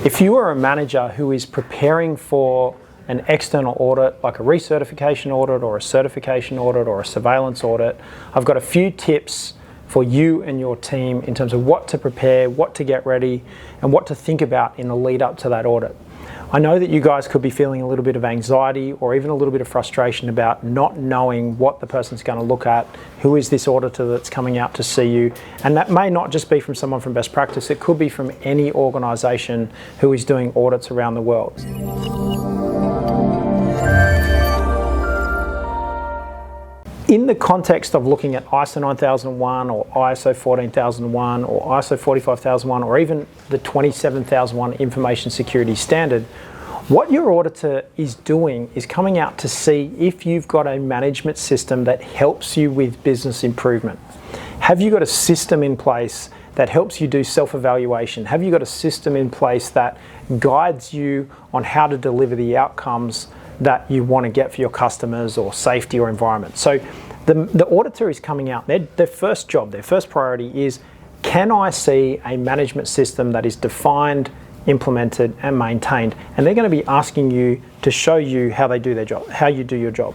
If you are a manager who is preparing for an external audit, like a recertification audit or a certification audit or a surveillance audit, I've got a few tips for you and your team in terms of what to prepare, what to get ready, and what to think about in the lead up to that audit. I know that you guys could be feeling a little bit of anxiety or even a little bit of frustration about not knowing what the person's going to look at, who is this auditor that's coming out to see you, and that may not just be from someone from best practice, it could be from any organisation who is doing audits around the world. In the context of looking at ISO 9001 or ISO 14001 or ISO 45001 or even the 27001 information security standard, what your auditor is doing is coming out to see if you've got a management system that helps you with business improvement. Have you got a system in place that helps you do self-evaluation? Have you got a system in place that guides you on how to deliver the outcomes that you want to get for your customers or safety or environment? So the auditor is coming out, their first job, their first priority is, can I see a management system that is defined, implemented and maintained? And they're going to be asking you to show you how they do their job, how you do your job.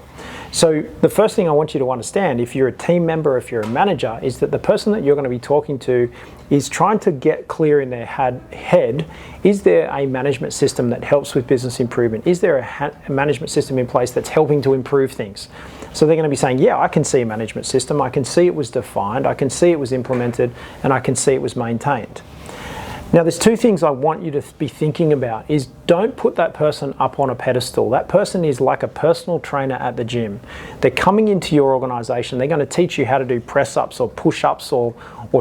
So the first thing I want you to understand, if you're a team member, if you're a manager, is that the person that you're going to be talking to is trying to get clear in their head, is there a management system that helps with business improvement? Is there a management system in place that's helping to improve things? So they're going to be saying, yeah, I can see a management system, I can see it was defined, I can see it was implemented, and I can see it was maintained. Now, there's two things I want you to be thinking about is don't put that person up on a pedestal. That person is like a personal trainer at the gym. They're coming into your organization. They're going to teach you how to do press-ups or push-ups or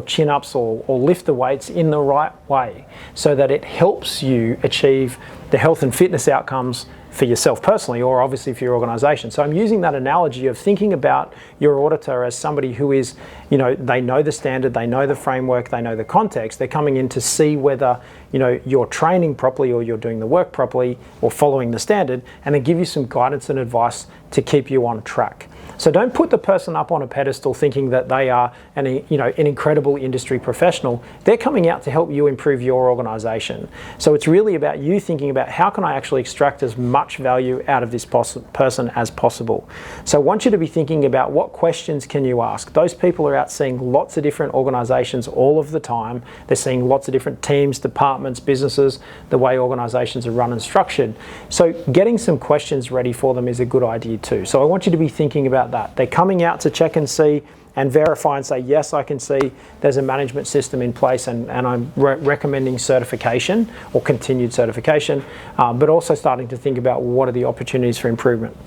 chin-ups or lift the weights in the right way so that it helps you achieve the health and fitness outcomes for yourself personally or obviously for your organization. So I'm using that analogy of thinking about your auditor as somebody who is, they know the standard, they know the framework, they know the context. They're coming in to see whether, you're training properly or you're doing the work properly or following the standard, and then give you some guidance and advice to keep you on track. So don't put the person up on a pedestal thinking that they are an incredible industry professional. They're coming out to help you improve your organization. So it's really about you thinking about how can I actually extract as much value out of this person as possible. So I want you to be thinking about what questions can you ask. Those people are out seeing lots of different organizations all of the time. They're seeing lots of different teams, departments, businesses, the way organizations are run and structured. So getting some questions ready for them is a good idea too. So I want you to be thinking about that. They're coming out to check and see and verify and say, yes, I can see there's a management system in place and I'm recommending certification or continued certification, but also starting to think about what are the opportunities for improvement.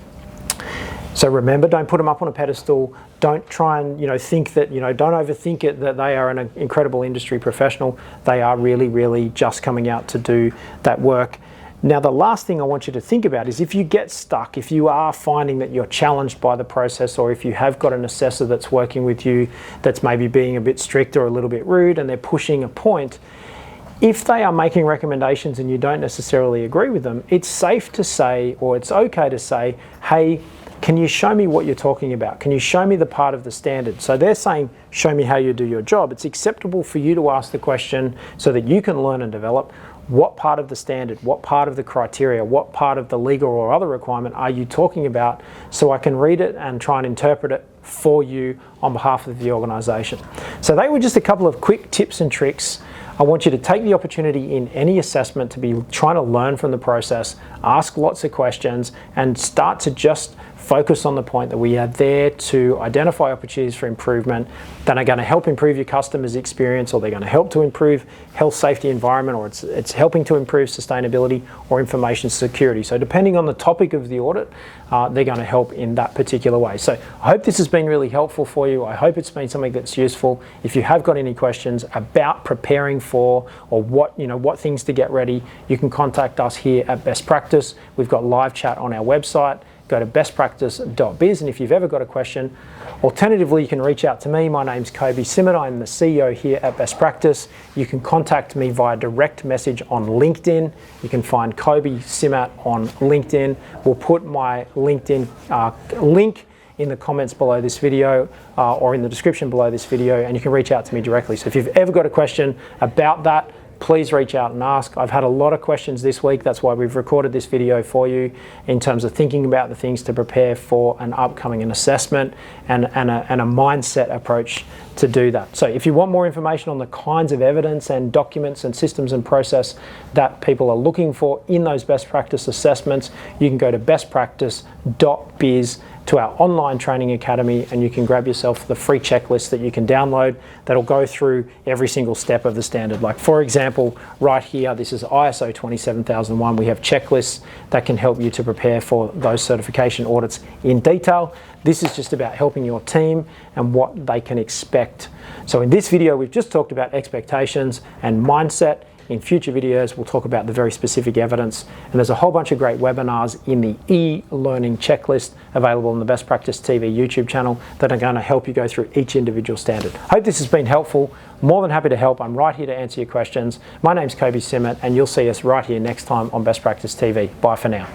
So remember, don't put them up on a pedestal. Don't try and think that, don't overthink it that they are an incredible industry professional. They are really, really just coming out to do that work. Now, the last thing I want you to think about is if you get stuck, if you are finding that you're challenged by the process, or if you have got an assessor that's working with you that's maybe being a bit strict or a little bit rude and they're pushing a point, if they are making recommendations and you don't necessarily agree with them, it's safe to say, or it's okay to say, hey, can you show me what you're talking about? Can you show me the part of the standard? So they're saying, show me how you do your job. It's acceptable for you to ask the question so that you can learn and develop. What part of the standard, what part of the criteria, what part of the legal or other requirement are you talking about so I can read it and try and interpret it for you on behalf of the organisation. So they were just a couple of quick tips and tricks. I want you to take the opportunity in any assessment to be trying to learn from the process, ask lots of questions and start to just focus on the point that we are there to identify opportunities for improvement that are going to help improve your customers' experience, or they're going to help to improve health, safety, environment, or it's helping to improve sustainability or information security. So depending on the topic of the audit, they're going to help in that particular way. So I hope this has been really helpful for you. I hope it's been something that's useful. If you have got any questions about preparing for or what things to get ready, you can contact us here at Best Practice. We've got live chat on our website. Go to bestpractice.biz, and if you've ever got a question, alternatively, you can reach out to me. My name's Kobi Simmat. I'm the CEO here at Best Practice. You can contact me via direct message on LinkedIn. You can find Kobi Simmat on LinkedIn. We'll put my LinkedIn link in the comments below this video or in the description below this video, and you can reach out to me directly. So if you've ever got a question about that, please reach out and ask. I've had a lot of questions this week. That's why we've recorded this video for you in terms of thinking about the things to prepare for an upcoming assessment and a mindset approach to do that. So if you want more information on the kinds of evidence and documents and systems and process that people are looking for in those best practice assessments, you can go to bestpractice.biz to our online training academy, and you can grab yourself the free checklist that you can download that'll go through every single step of the standard. Like for example, right here, this is ISO 27001. We have checklists that can help you to prepare for those certification audits in detail. This is just about helping your team and what they can expect. So in this video, we've just talked about expectations and mindset. In future videos, we'll talk about the very specific evidence, and there's a whole bunch of great webinars in the e-learning checklist available on the Best Practice TV YouTube channel that are going to help you go through each individual standard. Hope this has been helpful. More than happy to help. I'm right here to answer your questions. My name's Kobi Simmat, and you'll see us right here next time on Best Practice TV. Bye for now.